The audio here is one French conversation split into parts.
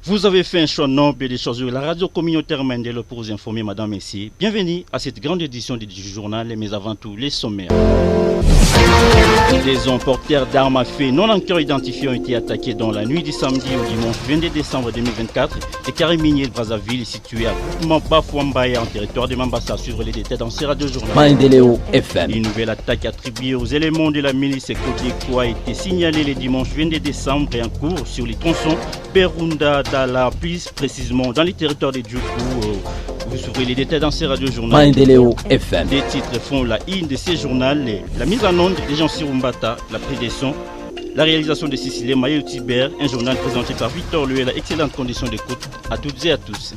Vous avez fait un choix noble de choisir la radio communautaire Mandela pour vous informer, madame, messieurs. Bienvenue à cette grande édition du journal, mais avant tout, les sommaires. Des hommes porteurs d'armes à feu non encore identifiés ont été attaqués dans la nuit du samedi au dimanche 22 décembre 2024. Les carrés miniers de Brazzaville, situés à groupement Bafouambaya en territoire de Mambasa, à suivre les détails dans ces radiojournaux. Mandela FM. Une nouvelle attaque attribuée aux éléments de la milice Kodeko a été signalée le dimanche 22 décembre et en cours sur les tronçons Perunda Dala, plus précisément dans les territoires de Djoukou. Vous souvrez les détails dans ces radiojournaux. Mandela FM. Des titres font la une de ces journaux. La mise en onde des gens Sirumbata, la prise des sons, la réalisation de Cécilie Maillot Tibert, un journal présenté par Victor Luela. Excellentes conditions d'écoute à toutes et à tous.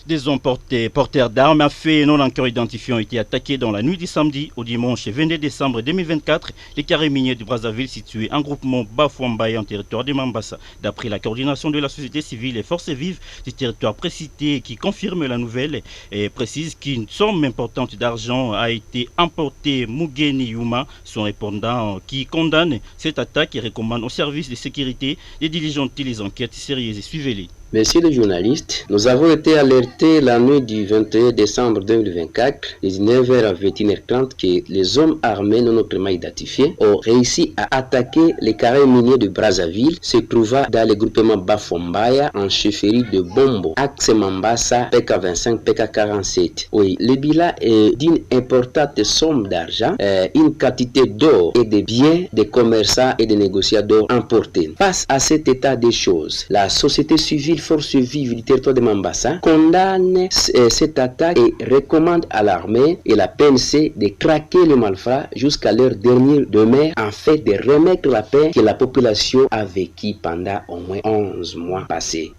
Des hommes porteurs d'armes à feu non encore identifiés ont été attaqués dans la nuit du samedi au dimanche 22 décembre 2024. Les carrés miniers de Brazzaville situés en groupement Bafouambaya en territoire de Mambasa. D'après la coordination de la société civile et forces vives du territoire précité qui confirme la nouvelle et précise qu'une somme importante d'argent a été emportée. Mugeni Yuma, son répondant, qui condamne cette attaque et recommande aux services de sécurité de diligenter les enquêtes sérieuses et suivez-les. Messieurs les journalistes, nous avons été alertés la nuit du 21 décembre 2024, de 19h à 21h30, que les hommes armés non autrement identifiés ont réussi à attaquer les carrés miniers de Brazzaville, se trouvant dans le groupement Bafouambaya en chefferie de Bombo, Axe Mambasa, PK25, PK47. Oui, le bilan est d'une importante somme d'argent, une quantité d'or et de biens des commerçants et des négociateurs emportés. Face à cet état des choses, la société civile force vive du territoire de Mambasa condamne cette attaque et recommande à l'armée et la PNC de craquer le malfrat jusqu'à leur dernière demeure afin de remettre la paix que la population a vécue pendant au moins 11 mois passés.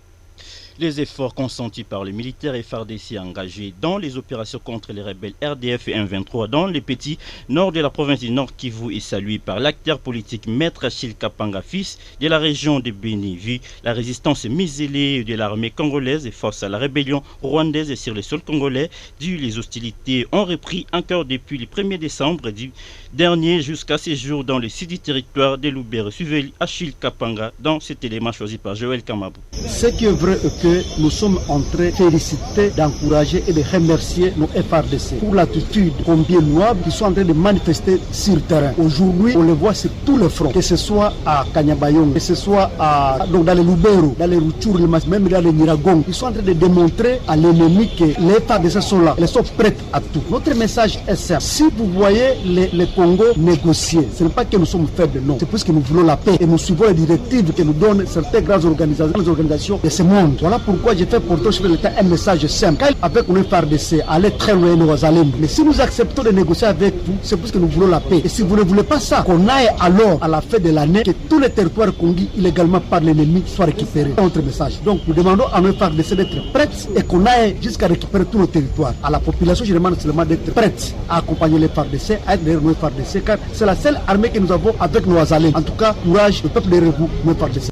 Les efforts consentis par les militaires FARDC engagés dans les opérations contre les rebelles RDF et M23 dans les petits nord de la province du Nord Kivu est salué par l'acteur politique Maître Achille Kapanga, fils de la région de Béni. Vu la résistance muselée de l'armée congolaise face à la rébellion rwandaise sur le sol congolais, les hostilités ont repris encore depuis le 1er décembre dernier jusqu'à ces jours dans le sud du territoire de Lubero. Suivez Achille Kapanga dans cet élément choisi par Joël Kamabou. Ce qui est vrai est que nous sommes en train de féliciter, d'encourager et de remercier nos FARDC pour l'attitude combien louable qu'ils sont en train de manifester sur le terrain. Aujourd'hui, on les voit sur tous les fronts, que ce soit à Kanyabayonga, que ce soit dans les Lubero, dans les Rutshuru, même dans les Nyiragongo. Ils sont en train de démontrer à l'ennemi que les FARDC sont là, elles sont prêtes à tout. Notre message est simple. Si vous voyez le Congo négocier, ce n'est pas que nous sommes faibles, non. C'est parce que nous voulons la paix et nous suivons les directives que nous donnent certaines grandes organisations de ce monde. Voilà pourquoi j'ai fait porter au chef de l'État un message simple. Quand avec nos FARDC, aller très loin nous allons. Mais si nous acceptons de négocier avec vous, c'est parce que nous voulons la paix. Et si vous ne voulez pas ça, qu'on aille alors à la fin de l'année, que tous les territoires conquis illégalement par l'ennemi soient récupérés. C'est notre message. Donc nous demandons à nos FARDC d'être prêtes et qu'on aille jusqu'à récupérer tous nos territoires. À la population, je demande seulement d'être prête à accompagner les FARDC, à être derrière nos FARDC, car c'est la seule armée que nous avons avec nos Azalènes. En tout cas, courage, le peuple derrière vous, nos FARDC.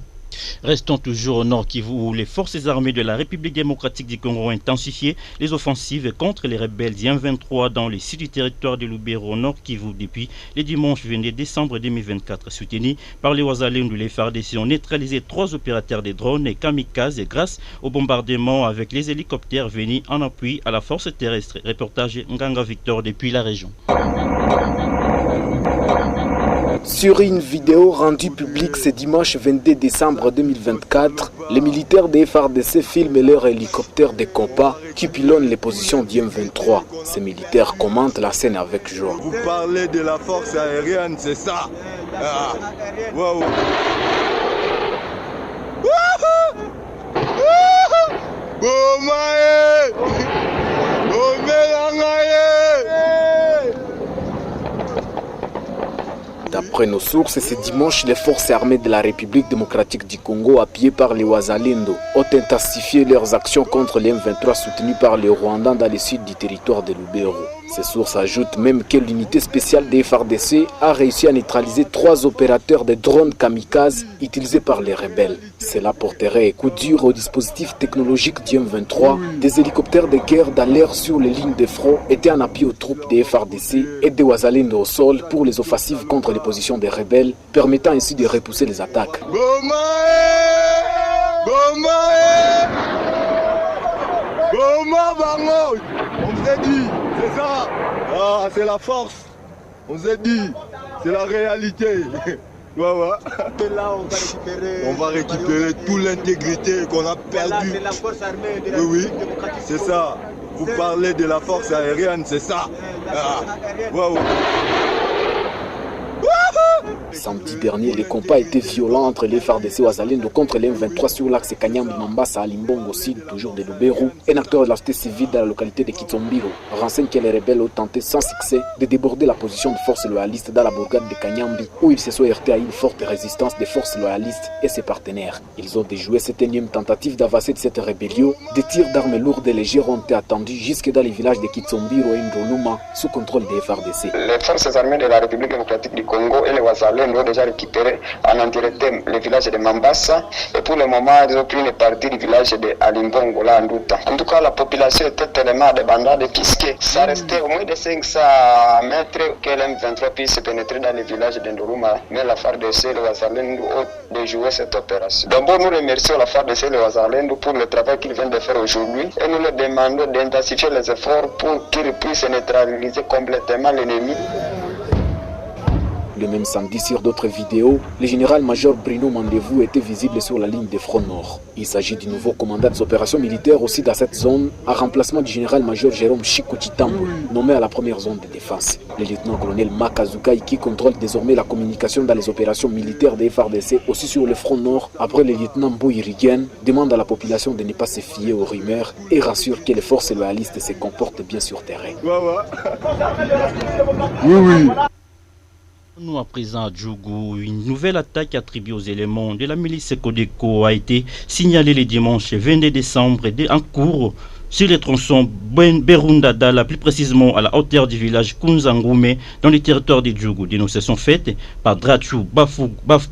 Restons toujours au Nord Kivu où les forces armées de la République démocratique du Congo ont intensifié les offensives contre les rebelles du M23 dans les sites du territoire de Lubero au Nord Kivu depuis le dimanche 22 décembre 2024. Soutenus par les Ouazalènes de l'FARDC ont neutralisé 3 opérateurs de drones et kamikazes grâce au bombardement avec les hélicoptères venus en appui à la force terrestre. Reportage Nganga Victor depuis la région. Sur une vidéo rendue publique ce dimanche 22 décembre 2024, les militaires des FARDC filment leur hélicoptère de combat qui pilonne les positions du M23. Ces militaires commentent la scène avec joie. Vous parlez de la force aérienne, c'est ça? Wow. D'après nos sources, ce dimanche, les forces armées de la République démocratique du Congo, appuyées par les Ouazalendo, ont intensifié leurs actions contre les M23 soutenus par les Rwandais dans le sud du territoire de Lubero. Ces sources ajoutent même que l'unité spéciale des FARDC a réussi à neutraliser 3 opérateurs de drones kamikazes utilisés par les rebelles. Cela porterait coup dur au dispositif technologique du M23. Des hélicoptères de guerre d'alerte sur les lignes de front étaient en appui aux troupes des FARDC et des Wazalendo au sol pour les offensives contre les positions des rebelles, permettant ainsi de repousser les attaques. On s'est dit, c'est ça. Ah, c'est la force. On s'est dit, c'est la réalité. Ouais. Là, on va récupérer toute l'intégrité qu'on a perdue. C'est la force armée de la République démocratique. C'est ça. Vous parlez de la force aérienne, c'est ça. Ouais. Samedi dernier, les combats étaient violents entre les FARDC Wazalendo contre les M23 sur l'axe Kanyambi-Mambasa à Limbongo Sud, toujours de Lubero. Un acteur de la société civile dans la localité de Kitsombiro renseigne que les rebelles ont tenté sans succès de déborder la position de forces loyalistes dans la bourgade de Kanyambi, où ils se sont heurtés à une forte résistance des forces loyalistes et ses partenaires. Ils ont déjoué cette énième tentative d'avancer de cette rébellion. Des tirs d'armes lourdes et légères ont été attendus jusque dans les villages de Kitsombiro et Ndoluma, sous contrôle des FARDC. Les forces armées de la République démocratique du Congo et les Wazalendo ont déjà récupéré en entièreté le village de Mambasa et pour le moment ils ont pris une partie du village de Alimbongo là en Douta. En tout cas la population était tellement débandade puisque ça restait au moins de 500 mètres que l'M23 puisse pénétrer dans le village de Ndoruma, mais la FARDC et le Wazalendo ont déjoué cette opération. D'abord nous remercions la FARDC et le Wazalendo pour le travail qu'ils viennent de faire aujourd'hui et nous leur demandons d'intensifier les efforts pour qu'ils puissent neutraliser complètement l'ennemi. Le même samedi, sur d'autres vidéos, le général-major Bruno Mandevou était visible sur la ligne de front nord. Il s'agit du nouveau commandant des opérations militaires aussi dans cette zone, en remplacement du général-major Jérôme Chikochitambo, nommé à la première zone de défense. Le lieutenant-colonel Makazukai, qui contrôle désormais la communication dans les opérations militaires des FARDC, aussi sur le front nord, après le lieutenant Bouyrigen, demande à la population de ne pas se fier aux rumeurs et rassure que les forces loyalistes se comportent bien sur terrain. Oui. Nous à présent à Djougou, une nouvelle attaque attribuée aux éléments de la milice Codeco a été signalée le dimanche 22 décembre en cours sur les tronçons Berundadala, plus précisément à la hauteur du village Kunzangume dans le territoire de Djougou. Dénonciation faite par Drachou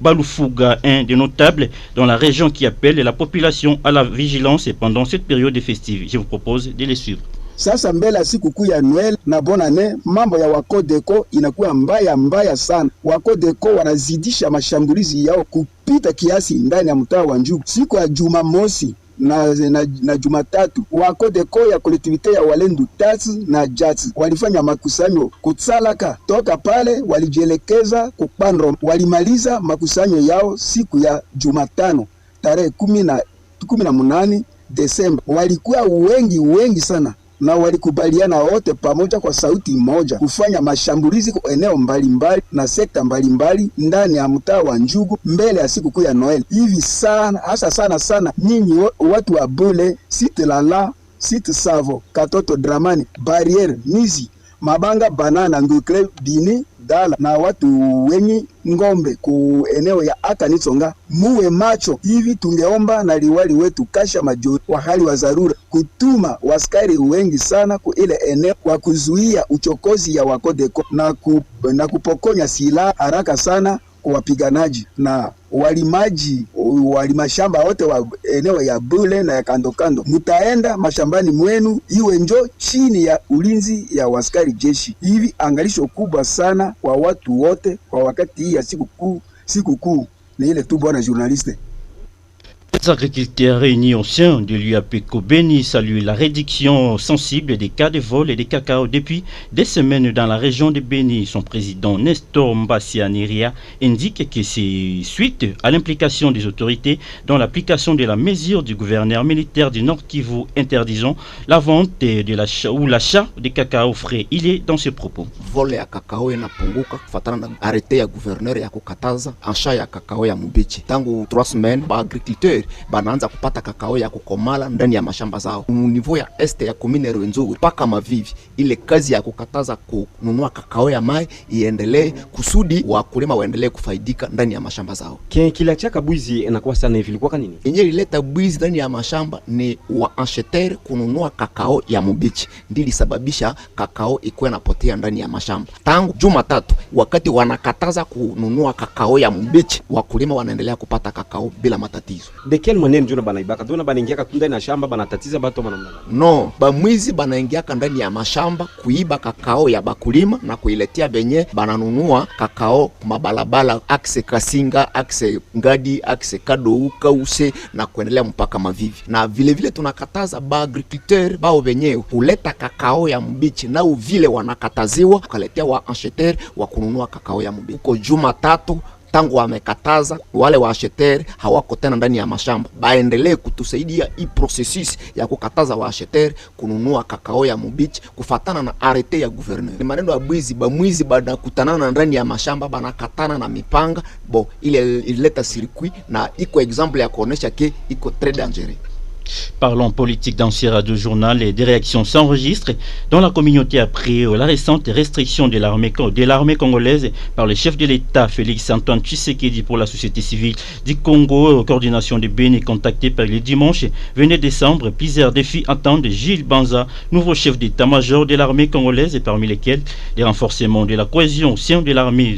Balufuga, un des notables dans la région qui appelle la population à la vigilance pendant cette période festive. Je vous propose de les suivre. Sasa mbele ya sikukuu ya Noel na bonane, mambo ya Wakodeko inakuwa mbaya sana. Wakodeko wanazidisha mashambulizi yao kupita kiasi ndani ya mtaa wa Djougou. Siku ya Jumamosi na Jumatatu, Wakodeko ya kolektivite ya Walendu Tatu na Jatsi walifanya makusanyo Kutsalaka. Toka pale walijielekeza kupandro. Walimaliza makusanyo yao siku ya Jumatano tarehe 18 Desemba. Walikuwa wengi sana na walikubaliana wote pamoja kwa sauti moja kufanya mashambulizi kwa eneo mbalimbali na sekta mbalimbali ndani ya mtaa wa Djougou mbele ya sikukuu ya Noel. Hivi sana hasa sana nyinyi watu wa Bule, Site Lala, Site Savo, Katoto Dramani, Barriere, Nizi, Mabanga, Banana, Ngukle, Bini, Dala na watu wenye Ngombe ku eneo ya Akanitsonga, muwe macho. Hivi tungeomba na liwali wetu Kasha Majori wa hali wa dharura kutuma waskari wengi sana ku ile eneo kwa kuzuia uchokozi ya Wakodeko na kupokonya silaha haraka sana kwa wapiganaji na walimashamba wote wa eneo ya Bule na ya kando. Mutaenda mashambani mwenu iwe njo chini ya ulinzi ya waskari jeshi. Hivi angalisho kubwa sana kwa watu wote kwa wakati hii ya sikukuu. Ni ile tu bwana journaliste. Les agriculteurs réunis au sein de l'UAPECO Béni saluent la réduction sensible des cas de vol et de cacao depuis des semaines dans la région de Béni. Son président Nestor Mbassianiria indique que c'est suite à l'implication des autorités dans l'application de la mesure du gouverneur militaire du Nord Kivu interdisant la vente ou l'achat de cacao frais. Il est dans ses propos. Vole ya cacao inapunguka kufuatana na arete ya gouverneur ya kukataza ansha ya cacao ya mbichi. Tangu 3 semaines ba agriculteurs banaanza kupata kakao ya kukomala ndani ya mashamba zao. Niveau ya este ya komine Rwenzori paka Mavivi, ile kazi ya kukataza kununua kakao ya mai iendelee kusudi wakulima waendelee kufaidika ndani ya mashamba zao. Kila chaka bwizi inakuwa sana hivi, ilikuwa nini yenye ileta bwizi ndani ya mashamba? Ni wa acheteur kununua kakao ya mubichi, ndili sababisha kakao ikuwe napotea ndani ya mashamba. Tangu Jumatatu wakati wanakataza kununua kakao ya mubichi, wakulima wanaendelea kupata kakao bila matatizo. De quelle manière njuna banaibaka? Tuna banaingia ndani ya shamba banatatiza bato manamna. No, bamwizi banaingia ndani ya mashamba kuiba kakao ya bakulima na kuiletea benye bananunua kakao mabalabala, akse Kasinga, akse Ngadi, akse Kadouka use na kuendelea mpaka Mavivi. Na vile tunakataza ba agriculteur bao benye kuleta kakao ya mbichi, na vile wanakataziwa kaletea wa acheteur wa kununua kakao ya mbichi. Uko Jumatatu tangu wamekataza wale wa acheteur hawako tena ndani ya mashamba, baendelee kutusaidia hii processus ya kukataza wa acheteur kununua kakao ya mbichi kufatana na arete ya gouverneur. Ni maneno ya bwizi, bamwizi banakutanana ndani ya mashamba banakatana na mipanga ile ileta circuit, na iko exemple ya kuonesha ke iko très dangereux. Parlons politique dans ce radio-journal et des réactions s'enregistrent dans la communauté après la récente restriction de l'armée congolaise par le chef de l'État Félix Antoine Tshisekedi pour la société civile du Congo. Coordination de Béni contactée par le dimanche 22 décembre. Plusieurs défis attendent Gilles Banza, nouveau chef d'état-major de l'armée congolaise, et parmi lesquels les renforcements de la cohésion au sein de l'armée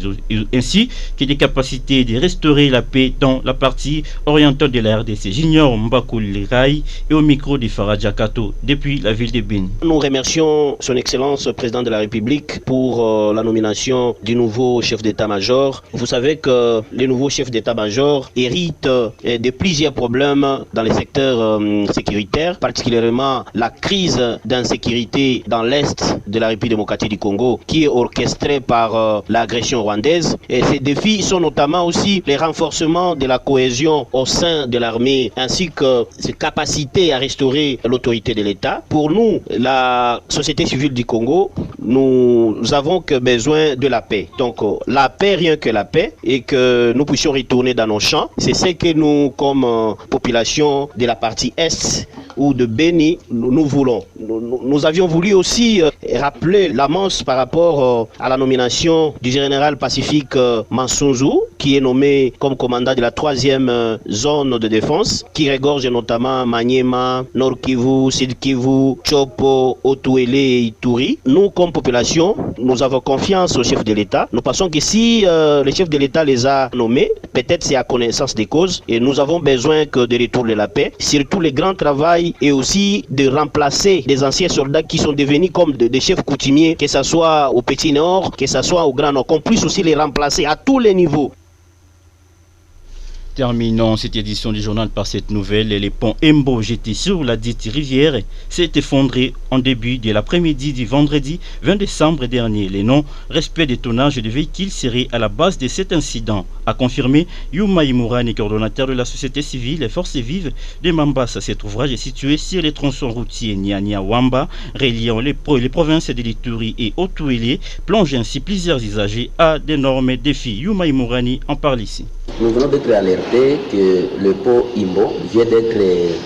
ainsi que des capacités de restaurer la paix dans la partie orientale de la RDC. Junior Mbakouli Rai et au micro de Faradja Kato depuis la ville de Beni. Nous remercions son Excellence président de la République pour la nomination du nouveau chef d'état-major. Vous savez que les nouveaux chefs d'état-major héritent de plusieurs problèmes dans les secteurs sécuritaires, particulièrement la crise d'insécurité dans l'est de la République démocratique du Congo qui est orchestrée par l'agression rwandaise. Et ces défis sont notamment aussi les renforcements de la cohésion au sein de l'armée ainsi que ses capacités à restaurer l'autorité de l'État. Pour nous, la société civile du Congo, nous avons que besoin de la paix. Donc la paix, rien que la paix, et que nous puissions retourner dans nos champs. C'est ce que nous, comme population de la partie Est ou de Beni, nous voulons. Nous avions voulu aussi rappeler l'amance par rapport à la nomination du général Pacifique Mansunzu, qui est nommé comme commandant de la 3e zone de défense, qui regorge notamment Maniema, Nord Kivu, Sud Kivu, Chopo, Otuele et Ituri. Nous, comme population, nous avons confiance au chef de l'État. Nous pensons que si le chef de l'État les a nommés, peut-être c'est à connaissance des causes, et nous avons besoin que de retour de la paix, surtout le grand travail et aussi de remplacer des anciens soldats qui sont devenus comme des chefs coutumiers, que ce soit au Petit Nord, que ce soit au Grand Nord, qu'on puisse aussi les remplacer à tous les niveaux. Terminons cette édition du journal par cette nouvelle. Les ponts Embo jetés sur la dite rivière s'est effondré en début de l'après-midi du vendredi 20 décembre dernier. Les non-respect des tonnages de véhicules seraient à la base de cet incident, a confirmé Yuma Imourani, coordonnateur de la société civile et forces vives de Mambasa. Cet ouvrage est situé sur les tronçons routiers Nyanya-Wamba, reliant les provinces de l'Ituri et Otuele, plonge ainsi plusieurs usagers à d'énormes défis. Yuma Imourani en parle ici. Nous venons d'être alertés que le pont Imbo vient d'être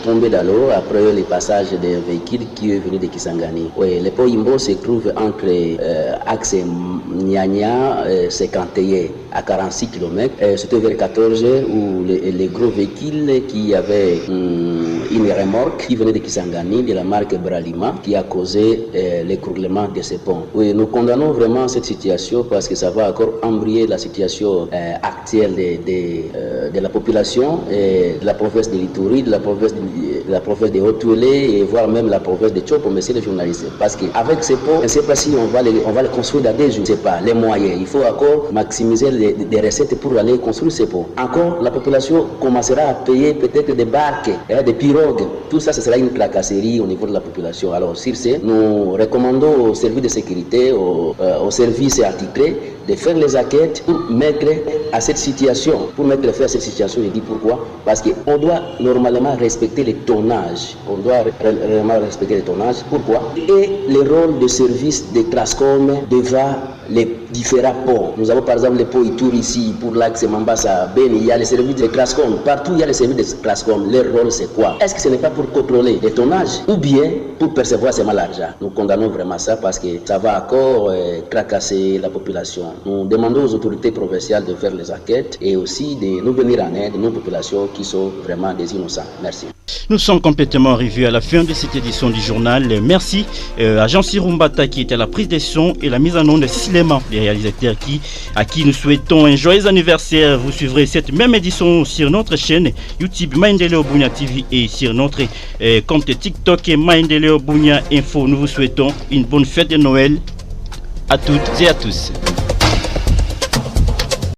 tombé dans l'eau après le passage d'un véhicule qui est venu de Kisangani. Oui, le pont Imbo se trouve entre axe Nyanya et Sekanteye à 46 km. C'était vers 14 h où les gros véhicules qui avaient une remorque qui venait de Kisangani, de la marque Bralima, qui a causé l'écroulement de ce pont. Oui, nous condamnons vraiment cette situation parce que ça va encore embrayer la situation actuelle de la population de la province de l'Ituri, de la province de Haut-Tuele et voire même la province de Chopo, monsieur les journalistes. Parce qu'avec ces ponts, je ne sais pas si on va les construire dans des jours, je ne sais pas, les moyens. Il faut encore maximiser les recettes pour aller construire ces ponts. Encore, la population commencera à payer peut-être des barques, des pirogues. Tout ça, ce sera une tracasserie au niveau de la population. Alors, sur ce, nous recommandons aux services de sécurité, aux services attitrés, de faire les enquêtes pour mettre à cette situation. Pour mettre fin à cette situation, je dis pourquoi. Parce qu'on doit normalement respecter les tonnages. On doit réellement respecter les tonnages. Pourquoi? Et le rôle de service de Trascom devant les différents ports. Nous avons par exemple les ports Ituri ici, pour l'axe Mambasa, Beni, il y a les services de Crascom. Partout il y a les services de Crascom. Leur rôle c'est quoi? Est-ce que ce n'est pas pour contrôler les tonnages ou bien pour percevoir seulement l'argent? Nous condamnons vraiment ça parce que ça va encore tracasser la population. Nous demandons aux autorités provinciales de faire les enquêtes et aussi de nous venir en aide, nos populations qui sont vraiment des innocents. Merci. Nous sommes complètement arrivés à la fin de cette édition du journal. Merci à Jean Sirumbata qui était à la prise des sons et la mise en onde de Siléman, les réalisateurs à qui nous souhaitons un joyeux anniversaire. Vous suivrez cette même édition sur notre chaîne YouTube Maendeleo Bunia TV et sur notre compte TikTok et Maendeleo Bunia Info. Nous vous souhaitons une bonne fête de Noël à toutes et à tous.